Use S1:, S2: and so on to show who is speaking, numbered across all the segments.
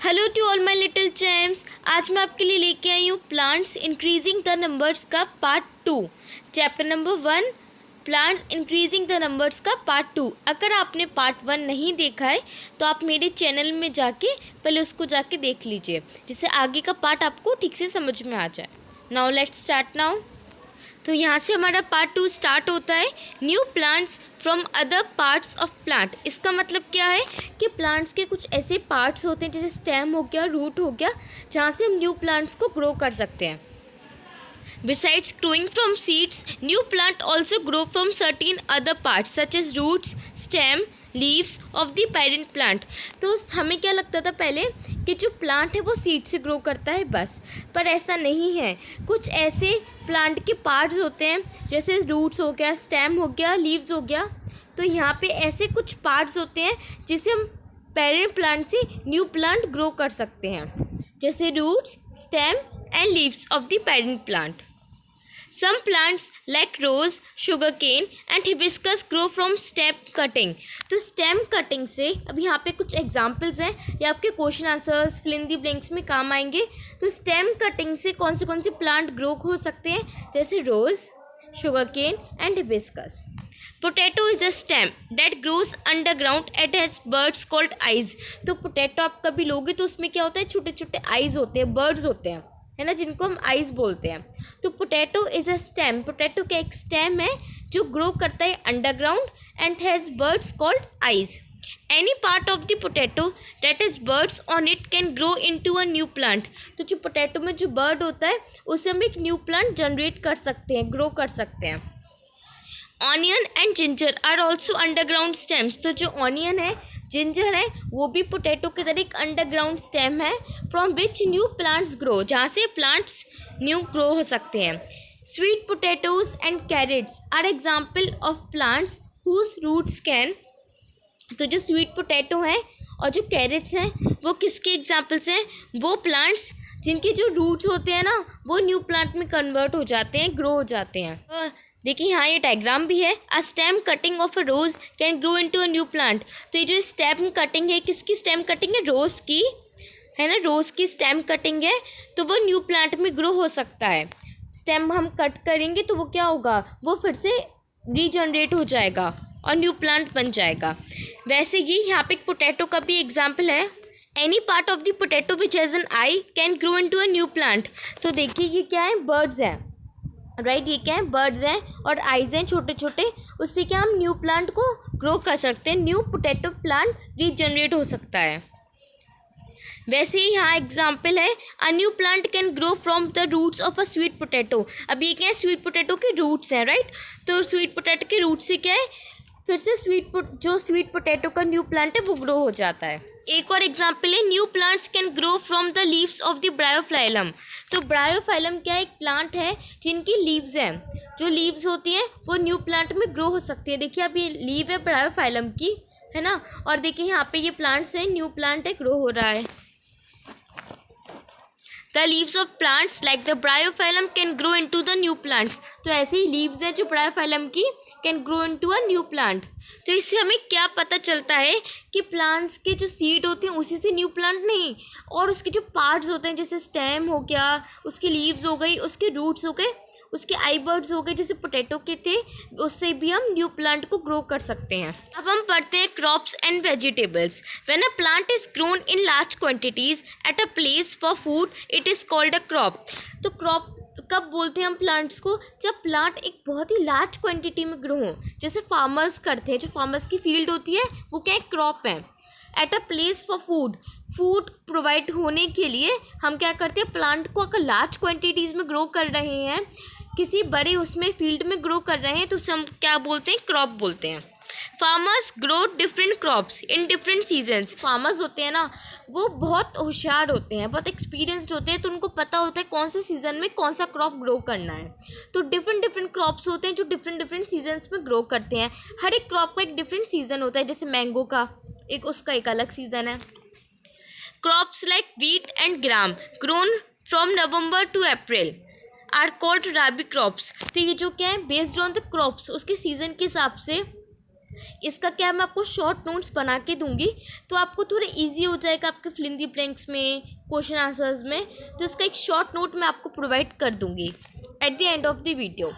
S1: Hello to all my little champs. आज मैं आपके लिए लेके आई हूँ प्लांट्स इंक्रीजिंग द नंबर्स का part 2, chapter number 1, plants increasing the numbers का पार्ट 2। अगर आपने पार्ट 1 नहीं देखा है तो आप मेरे चैनल में जाके पहले उसको जाके देख लीजिए, जिससे आगे का पार्ट आपको ठीक से समझ में आ जाए। Now let's start now. तो यहाँ से हमारा पार्ट 2 स्टार्ट होता है, new plants from other parts of plant. इसका मतलब क्या है कि प्लांट्स के कुछ ऐसे पार्ट्स होते हैं जैसे स्टेम हो गया, रूट हो गया, जहाँ से हम न्यू प्लांट्स को ग्रो कर सकते हैं। Besides growing from seeds, new plant also grow from certain other parts such as roots, stem, leaves of the parent plant. तो हमें क्या लगता था पहले कि जो प्लांट है वो सीड से ग्रो करता है बस, पर ऐसा नहीं है। कुछ ऐसे प्लांट के पार्ट्स होते हैं जैसे रूट्स हो गया, स्टेम हो गया, लीव्स हो गया। तो यहाँ पे ऐसे कुछ पार्ट्स होते हैं जिसे हम पेरेंट प्लांट से न्यू प्लांट ग्रो कर सकते हैं, जैसे roots, stem and leaves of the parent plant. Some plants like rose, sugarcane and hibiscus grow from stem cutting। तो stem cutting से अब यहाँ पे कुछ एग्जाम्पल्स हैं, ये आपके question answers fill in the blanks में काम आएंगे। तो stem cutting से कौन से प्लांट ग्रो हो सकते हैं, जैसे rose, sugarcane and hibiscus। Potato is a stem that grows underground it has buds called eyes. तो पोटैटो आप कभी लोगे तो उसमें क्या होता है, छोटे छोटे आइज होते हैं, बर्ड्स होते हैं, है ना, जिनको हम आइज बोलते हैं। तो potato is a stem, potato का एक स्टेम है जो ग्रो करता है underground and has buds called eyes. Any part of the potato that is birds on it can grow into a new plant. तो जो पोटैटो में जो बर्ड होता है उससे हम एक न्यू प्लांट जनरेट कर सकते हैं, ग्रो कर सकते हैं। Onion and ginger are also underground stems. तो जो ऑनियन है, जिंजर है, वो भी पोटैटो की तरह एक अंडरग्राउंड स्टेम है from which new plants grow, जहाँ से प्लांट्स न्यू ग्रो हो सकते हैं। Sweet potatoes and carrots are example of plants whose roots can. तो जो स्वीट पोटैटो हैं और जो कैरेट्स हैं वो किसके एग्जाम्पल्स हैं, वो प्लांट्स जिनके जो रूट्स होते हैं ना वो न्यू प्लांट में कन्वर्ट हो जाते हैं, ग्रो हो जाते हैं। देखिए यहाँ ये डायग्राम भी है, a stem cutting of a rose can grow into a new plant. तो ये जो स्टेम कटिंग है, किसकी स्टेम कटिंग है, रोज की, है ना, रोज की स्टेम कटिंग है, तो वो न्यू प्लांट में ग्रो हो सकता है। स्टेम हम कट करेंगे तो वो क्या होगा, वो फिर से रीजनरेट हो जाएगा और न्यू प्लांट बन जाएगा। वैसे ही यहाँ पे एक पोटैटो का भी एग्जाम्पल है, any part of the potato which has an I can grow into a new plant. तो देखिए ये क्या है, बर्ड्स हैं, राइट, ये क्या है, बर्ड्स हैं और आइज हैं छोटे छोटे, उससे क्या हम न्यू प्लांट को ग्रो कर सकते हैं, न्यू पोटैटो प्लांट रीजनरेट हो सकता है। वैसे ही यहाँ एग्जाम्पल है, a new plant can grow from the roots of a sweet potato. अब ये क्या है, स्वीट पोटैटो के रूट्स हैं, राइट। तो स्वीट पोटैटो के रूट से क्या है, फिर से जो स्वीट पोटैटो का न्यू प्लांट है वो ग्रो हो जाता है। एक और एग्जाम्पल है, new plants can grow from the leaves of the Bryophyllum. तो ब्रायोफाइलम क्या है, एक प्लांट है जिनकी लीव्स हैं, जो लीव्स होती हैं वो न्यू प्लांट में ग्रो हो सकती है। देखिए अब ये लीव है ब्रायोफाइलम की, है ना, और देखिए यहाँ पे ये प्लांट्स हैं, न्यू प्लांट है, ग्रो हो रहा है। The leaves of plants like the bryophyllum can grow into the new plants। तो ऐसे ही लीव्स हैं जो ब्रायोफाइलम की can grow into a new plant। तो इससे हमें क्या पता चलता है कि प्लांट्स के जो सीड होते हैं उसी से न्यू प्लांट नहीं, और उसके जो पार्ट्स होते हैं जैसे स्टेम हो गया, उसकी लीव्स हो गई, उसके रूट्स हो गए, उसके आई बर्ड्स हो गए जैसे पोटैटो के थे, उससे भी हम न्यू प्लांट को ग्रो कर सकते हैं। अब हम पढ़ते हैं crops and vegetables. When a plant is grown in large quantities at a place for food it is called a crop. तो क्रॉप कब बोलते हैं हम प्लांट्स को, जब प्लांट एक बहुत ही लार्ज क्वांटिटी में ग्रो हो, जैसे फार्मर्स करते हैं, जो फार्मर्स की फील्ड होती है वो क्या है, क्रॉप है। At a place for food provide होने के लिए हम क्या करते हैं, प्लांट को अगर लार्ज क्वांटिटीज़ में ग्रो कर रहे हैं, किसी बड़े उसमें फील्ड में ग्रो कर रहे हैं, तो उसे हम क्या बोलते हैं, क्रॉप बोलते हैं। Farmers grow different crops in different seasons. Farmers होते हैं ना वो बहुत होशियार होते हैं, बहुत एक्सपीरियंस्ड होते हैं, तो उनको पता होता है कौन से सीज़न में कौन सा क्रॉप ग्रो करना है। तो डिफरेंट क्रॉप्स होते हैं जो डिफरेंट सीजन्स में ग्रो करते हैं। हर एक क्रॉप का एक डिफरेंट सीज़न होता है, जैसे मैंगो का एक, उसका एक अलग सीज़न है। Crops like wheat and gram grown from November to April are called rabi crops. तो ये जो क्या है, बेस्ड ऑन द क्रॉप्स, उसके सीज़न के हिसाब से इसका क्या मैं आपको शॉर्ट नोट्स बना के दूंगी, तो आपको थोड़ा इजी हो जाएगा आपके फिल इन द ब्लैंक्स में, क्वेश्चन आंसर्स में। तो इसका एक शॉर्ट नोट मैं आपको प्रोवाइड कर दूंगी at the end of the video.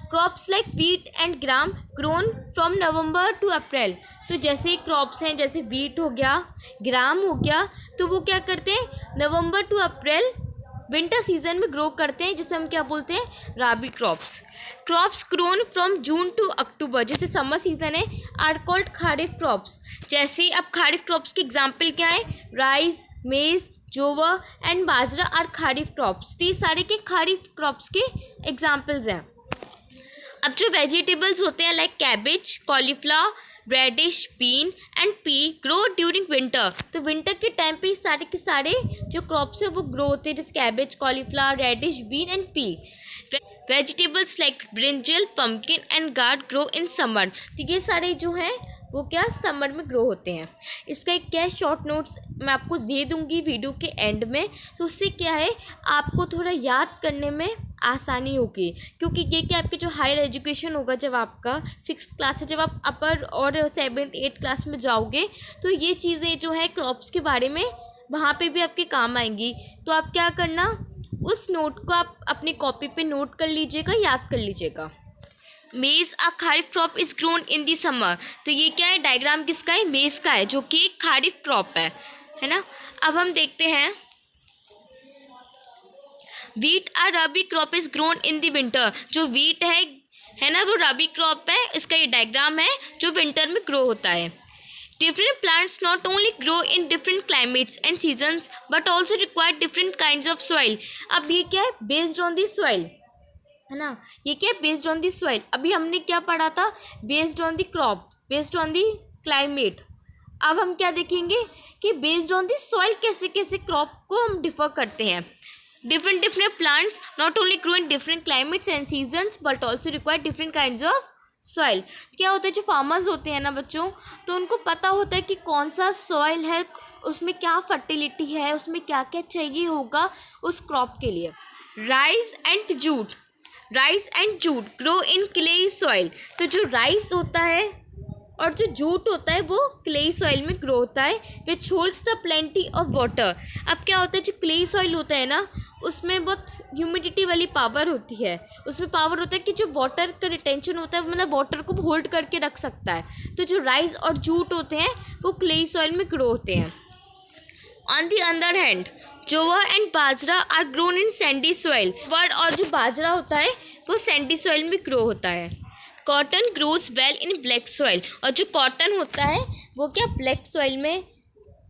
S1: Crops like wheat and gram grown from November to April. तो जैसे क्रॉप्स हैं, जैसे वीट हो गया, ग्राम हो गया, तो वो क्या करते हैं November to April winter season में ग्रो करते हैं, जिसे हम क्या बोलते हैं rabi crops. Crops grown from June to October, जैसे समर सीजन है, आर कॉल्ड खारिफ क्रॉप्स। जैसे अब खारिफ क्रॉप्स के एग्जाम्पल क्या है, rice, maize, jowar and bajra are kharif crops. तो ये सारे के खारिफ क्रॉप्स के एग्जाम्पल्स हैं। अब जो वेजिटेबल्स होते हैं like cabbage, cauliflower, radish, bean and pea grow during winter. तो विंटर के टाइम पे सारे के सारे जो क्रॉप्स हैं वो ग्रो होते हैं, जैसे cabbage, cauliflower, radish, bean and pea. Vegetables like brinjal, pumpkin and gourd grow in summer. तो ये सारे जो हैं वो क्या समर में ग्रो होते हैं। इसका एक क्या शॉर्ट नोट्स मैं आपको दे दूंगी वीडियो के एंड में, तो उससे क्या है आपको थोड़ा याद करने में आसानी होगी, क्योंकि ये क्या आपके जो हायर एजुकेशन होगा, जब आपका 6th क्लास से जब आप अपर और 7th 8th क्लास में जाओगे, तो ये चीज़ें जो है क्रॉप्स के बारे में वहाँ पे भी आपके काम आएंगी। तो आप क्या करना, उस नोट को आप अपनी कॉपी पे नोट कर लीजिएगा, याद कर लीजिएगा। Maize a kharif crop is grown in the summer. तो ये क्या है, डायग्राम किसका है, मेज़ का है, जो कि एक खारिफ क्रॉप है ना। अब हम देखते हैं wheat a rabi crop is grown in the winter. जो वीट है ना, वो रबी क्रॉप है। इसका ये डायग्राम है जो विंटर में ग्रो होता है। Different plants not only grow in different climates and seasons but also require different kinds of soil। अब ये क्या है, बेस्ड ऑन दी सॉइल, है ना, ये क्या है बेस्ड ऑन दी सॉइल। अभी हमने क्या पढ़ा था, based on the crop, based on the climate. अब हम क्या देखेंगे कि बेस्ड ऑन दी सॉइल कैसे कैसे क्रॉप को हम डिफर करते हैं। different plants not only grow in different climates and seasons but also require different kinds of soil. क्या होता है, जो फार्मर्स होते हैं ना बच्चों, तो उनको पता होता है कि कौन सा सॉइल है, उसमें क्या फर्टिलिटी है, उसमें क्या क्या चाहिए होगा उस क्रॉप के लिए। Rice and jute grow in clayey soil. तो जो राइस होता है और जो जूट होता है वो क्लेई सॉइल में ग्रो होता है, विच holds the plenty of water. अब क्या होता है, जो क्लेई सॉइल होता है ना, उसमें बहुत ह्यूमिडिटी वाली पावर होती है। उसमें पावर होता है कि जो वाटर का रिटेंशन होता है, मतलब वाटर को होल्ड करके रख सकता है। तो जो राइस और जूट होते हैं वो क्लेई सॉइल में ग्रो होते हैं। On the other hand jowar and bajra are grown in sandy soil. वर्ड और जो बाजरा होता है वो सैंडी सॉइल में ग्रो होता है। Cotton grows well in black soil. और जो कॉटन होता है वो क्या ब्लैक सॉइल में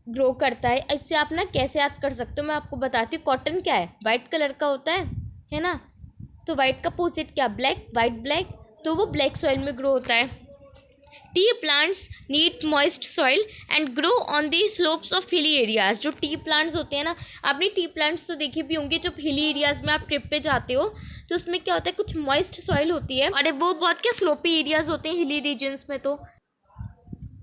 S1: ग्रो करता है। इससे आप ना कैसे याद कर सकते हो, मैं आपको बताती हूँ। कॉटन क्या है, वाइट कलर का होता है ना, तो वाइट का अपोजिट क्या, ब्लैक, वाइट ब्लैक, तो वो ब्लैक सॉइल में ग्रो होता है। T plants need moist soil and grow on the slopes of hilly areas. जो टी प्लांट्स होते हैं ना, आपने टी प्लांट्स तो देखे भी होंगे, जब हिली एरियाज में आप ट्रिप पे जाते हो तो उसमें क्या होता है, कुछ मॉइस्ट सॉइल होती है, और वो बहुत क्या स्लोपी एरियाज होते हैं हिली रीजन्स में। तो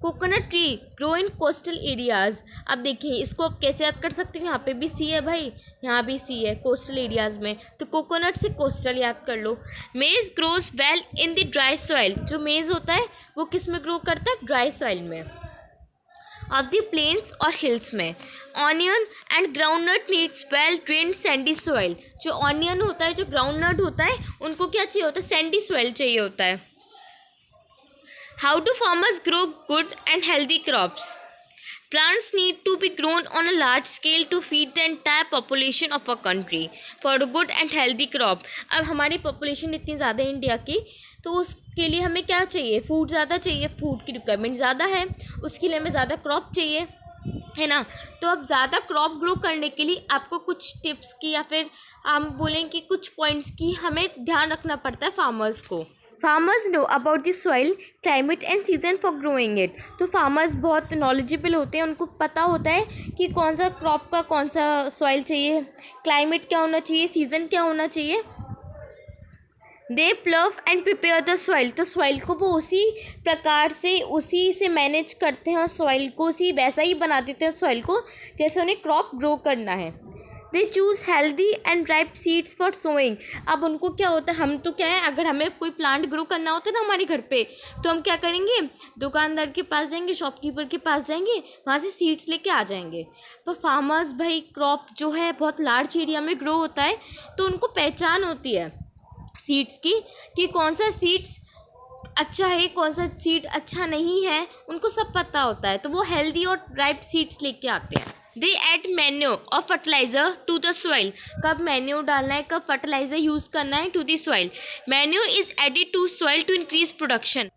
S1: coconut tree grow in coastal areas. अब देखिए इसको आप कैसे याद कर सकते हो, यहाँ पे भी सी है भाई, यहाँ भी सी है कोस्टल एरियाज में, तो कोकोनट से कोस्टल याद कर लो। मेज grows well in the dry soil. जो मेज होता है वो किस में ग्रो करता है, ड्राई सॉइल में। ऑफ द प्लेन्स और हिल्स में onion and groundnut needs well drained Sandy soil. जो ऑनियन होता है, जो ग्राउंडनट होता है, उनको क्या चाहिए होता है, सैंडी सॉइल चाहिए होता है। How do farmers grow good and healthy crops? Plants need to be grown on a large scale to feed the entire population of a country for a good and healthy crop। अब हमारी population इतनी ज़्यादा है India की, तो उसके लिए हमें क्या चाहिए, फूड ज़्यादा चाहिए, फूड की रिक्वायरमेंट ज़्यादा है, उसके लिए हमें ज़्यादा क्रॉप चाहिए, है ना। तो अब ज़्यादा क्रॉप ग्रो करने के लिए आपको कुछ टिप्स की या फिर हम बोलें कि कुछ पॉइंट्स की हमें ध्यान रखना पड़ता है फार्मर्स को। Farmers know about the soil, climate and season for growing it. तो फार्मर्स बहुत नॉलेजेबल होते हैं, उनको पता होता है कि कौन सा क्रॉप का कौन सा सॉइल चाहिए, क्लाइमेट क्या होना चाहिए, सीज़न क्या होना चाहिए। They plough and prepare the soil. तो सॉइल को वो उसी प्रकार से उसी से मैनेज करते हैं और सॉइल को उसी वैसा ही बना देते हैं सॉइल को जैसे उन्हें क्रॉप ग्रो करना है। They choose healthy and ripe seeds for sowing. अब उनको क्या होता है, हम तो क्या है, अगर हमें कोई प्लांट ग्रो करना होता है ना हमारे घर पे, तो हम क्या करेंगे, दुकानदार के पास जाएंगे, शॉपकीपर के पास जाएंगे, वहाँ से सीड्स लेके आ जाएंगे। पर फार्मर्स भाई, क्रॉप जो है बहुत लार्ज एरिया में ग्रो होता है, तो उनको पहचान होती है सीड्स की कि कौन सा सीड्स अच्छा है, कौन सा सीड अच्छा नहीं है, उनको सब पता होता है, तो वो हेल्दी और राइप सीड्स लेके आते हैं। दे एड मैन्योर और फर्टिलाइजर टू द सॉइल। कब मैन्योर डालना है, कब फर्टिलाइजर यूज़ करना है, to the soil. Manure is added to soil to increase production.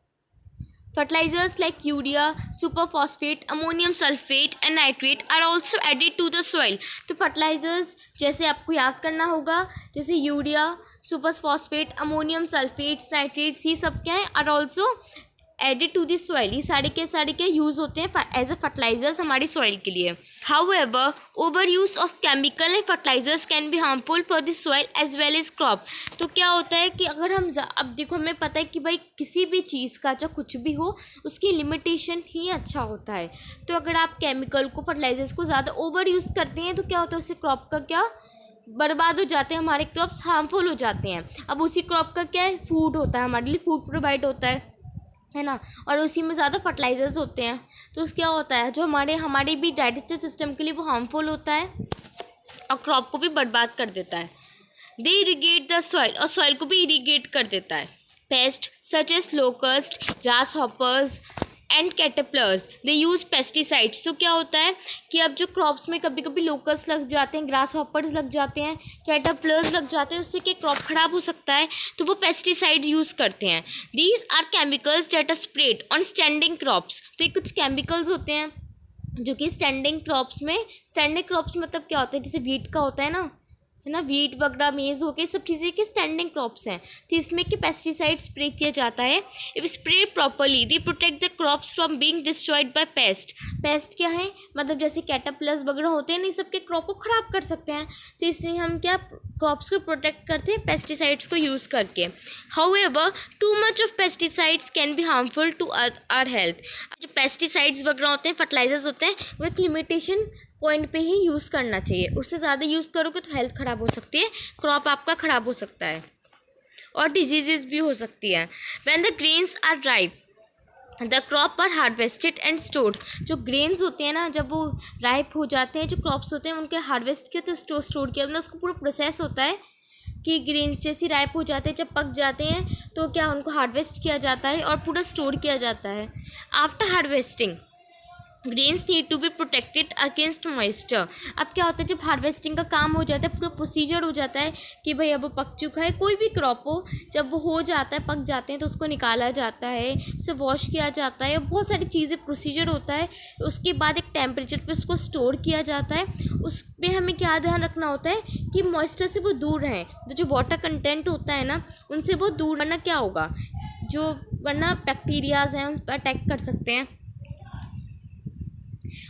S1: Fertilizers like urea, superphosphate, ammonium sulfate and nitrate are also added to the soil. तो fertilizers जैसे आपको याद करना होगा, जैसे urea, superphosphate, ammonium sulphates, nitrates, ये सब क्या है, are also added to this soil. ये सारे के यूज़ होते हैं एज अ फर्टिलाइजर्स हमारी सॉइल के लिए। However over use of chemical and fertilizers can be harmful for this soil as well as crop. तो क्या होता है कि अगर हम अब देखो, हमें पता है कि भाई किसी भी चीज़ का चाहे कुछ भी हो, उसकी लिमिटेशन ही अच्छा होता है। तो अगर आप केमिकल को, फर्टिलाइजर्स को ज़्यादा ओवर यूज़ करते हैं तो क्या होता है, उससे क्रॉप का क्या बर्बाद हो जाते हैं, हमारे क्रॉप्स हार्मफुल हो जाते हैं। अब उसी क्रॉप का क्या है, फूड होता है, हमारे लिए फूड प्रोवाइड होता है ना, और उसी में ज़्यादा फर्टिलाइजर्स होते हैं, तो उससे क्या होता है, जो हमारे भी डाइजेस्टिव सिस्टम के लिए वो हार्मफुल होता है और क्रॉप को भी बर्बाद कर देता है। दे इरीगेट द सॉइल, और सॉइल को भी इरीगेट कर देता है। Pest such as locust, grasshoppers and caterpillars, they use pesticides. तो क्या होता है कि अब जो क्रॉप्स में कभी कभी लोकस्ट लग जाते हैं, ग्रास हॉपर्स लग जाते हैं, कैटरपिलर्स लग जाते हैं, उससे कि क्रॉप ख़राब हो सकता है, तो वो पेस्टिसाइड्स यूज़ करते हैं। These are chemicals that are spread on standing crops. तो ये कुछ केमिकल्स होते हैं जो कि स्टैंडिंग क्रॉप्स मतलब क्या होता है, जैसे वीट का होता है ना, वीट वगैरह, मेज़ हो गए, सब चीज़ें के स्टैंडिंग क्रॉप्स हैं, तो इसमें कि पेस्टिसाइड स्प्रे किया जाता है। If spread properly they protect the crops from being destroyed by paste. Paste क्या है, मतलब जैसे कैटरपिलर्स वगैरह होते हैं ना, सब के क्रॉप को ख़राब कर सकते हैं, तो इसलिए हम क्या क्रॉप्स को प्रोटेक्ट करते हैं पेस्टिसाइड्स को यूज़ करके। However too much of pesticides can be harmful to our health. जो पेस्टिसाइड्स वगैरह होते हैं, फर्टिलाइजर्स होते हैं, वो एक लिमिटेशन पॉइंट पे ही यूज़ करना चाहिए, उससे ज़्यादा यूज़ करोगे तो हेल्थ ख़राब हो सकती है, क्रॉप आपका ख़राब हो सकता है और डिजीज़ भी हो सकती है। When the grains are ripe the crop are harvested and stored. जो ग्रेन्स होते हैं ना, जब वो राइप हो जाते हैं, जो क्रॉप्स होते हैं उनके हार्वेस्ट किया तो स्टोर किया, मतलब उसको पूरा प्रोसेस होता है कि ग्रेन्स जैसे राइप हो जाते हैं, जब पक जाते हैं तो क्या उनको हार्वेस्ट किया जाता है और पूरा स्टोर किया जाता है। After harvesting grains need to be protected against moisture. अब क्या होता है, जब हार्वेस्टिंग का काम हो जाता है, पूरा प्रोसीजर हो जाता है कि भाई अब वो पक चुका है, कोई भी क्रॉप हो, जब वो हो जाता है, पक जाते हैं, तो उसको निकाला जाता है, उसे वॉश किया जाता है, बहुत सारी चीज़ें प्रोसीजर होता है। उसके बाद एक टेम्परेचर पे उसको स्टोर किया जाता है। उसमें हमें क्या ध्यान रखना होता है कि मॉइस्चर से वो दूर रहें, तो जो वाटर कंटेंट होता है ना, उनसे वो दूर, वरना क्या होगा, वरना बैक्टीरियाज हैं उन पर अटैक कर सकते हैं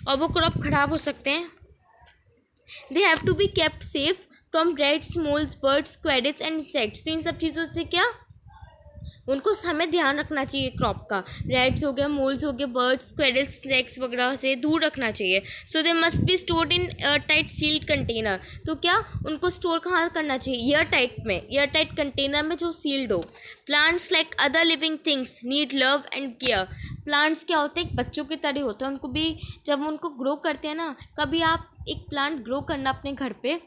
S1: और वो क्रॉप ख़राब हो सकते हैं। They have to be kept safe from rats, moles, birds, squads and insects. तो इन सब चीज़ों से क्या उनको हमें ध्यान रखना चाहिए, क्रॉप का, रैट्स हो गया, मोल्स हो गए, बर्ड्स, स्क्वैड्स, इंसेक्ट्स वगैरह से दूर रखना चाहिए। So they must be stored in airtight sealed container. तो क्या उनको स्टोर कहाँ करना चाहिए, एयर टाइट कंटेनर में जो सील्ड हो। Plants like other living things need love and care. Plants क्या होते हैं, बच्चों की तरह होते हैं, उनको भी जब उनको ग्रो करते हैं ना, कभी आप एक प्लांट ग्रो करना अपने घर पे,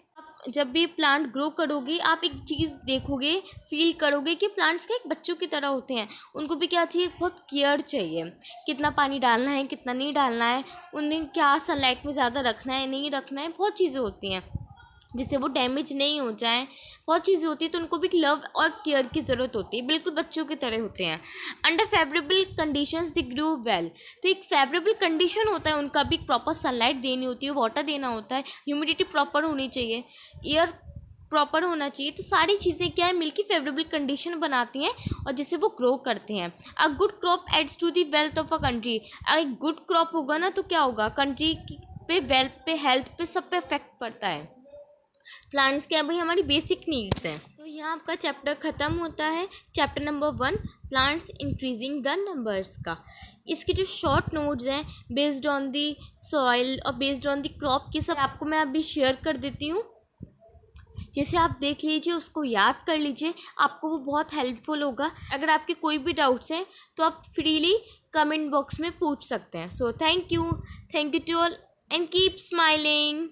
S1: जब भी प्लांट ग्रो करोगे आप एक चीज़ देखोगे, फील करोगे कि प्लांट्स के एक बच्चों की तरह होते हैं। उनको भी क्या चाहिए, बहुत केयर चाहिए, कितना पानी डालना है, कितना नहीं डालना है, उन्हें क्या सनलाइट में ज़्यादा रखना है, नहीं रखना है, बहुत चीज़ें होती हैं जिससे वो डैमेज नहीं हो जाए, बहुत चीज़ें होती है, तो उनको भी लव और केयर की ज़रूरत होती है, बिल्कुल बच्चों की तरह होते हैं। Under favourable conditions they grow well. तो एक फेवरेबल कंडीशन होता है उनका भी, प्रॉपर सनलाइट देनी होती है, वाटर देना होता है, ह्यूमिडिटी प्रॉपर होनी चाहिए, एयर प्रॉपर होना चाहिए, तो सारी चीज़ें क्या है मिलकर फेवरेबल कंडीशन बनाती हैं और जिससे वो ग्रो करते हैं। A good crop adds to the wealth of a country. अगर गुड क्रॉप होगा ना तो क्या होगा, कंट्री पे, वेल्थ पे, हेल्थ पे, सब पे इफेक्ट पड़ता है। प्लांट्स क्या भाई हमारी बेसिक नीड्स हैं। तो यहाँ आपका चैप्टर ख़त्म होता है, chapter number 1 plants increasing the numbers का। इसके जो शॉर्ट नोट्स हैं बेस्ड ऑन दी सॉइल और बेस्ड ऑन दी क्रॉप की, सब आपको मैं अभी शेयर कर देती हूँ। जैसे आप देख लीजिए, उसको याद कर लीजिए, आपको वो बहुत हेल्पफुल होगा। अगर आपके कोई भी डाउट्स हैं तो आप फ्रीली कमेंट बॉक्स में पूछ सकते हैं। So thank you to all and keep smiling.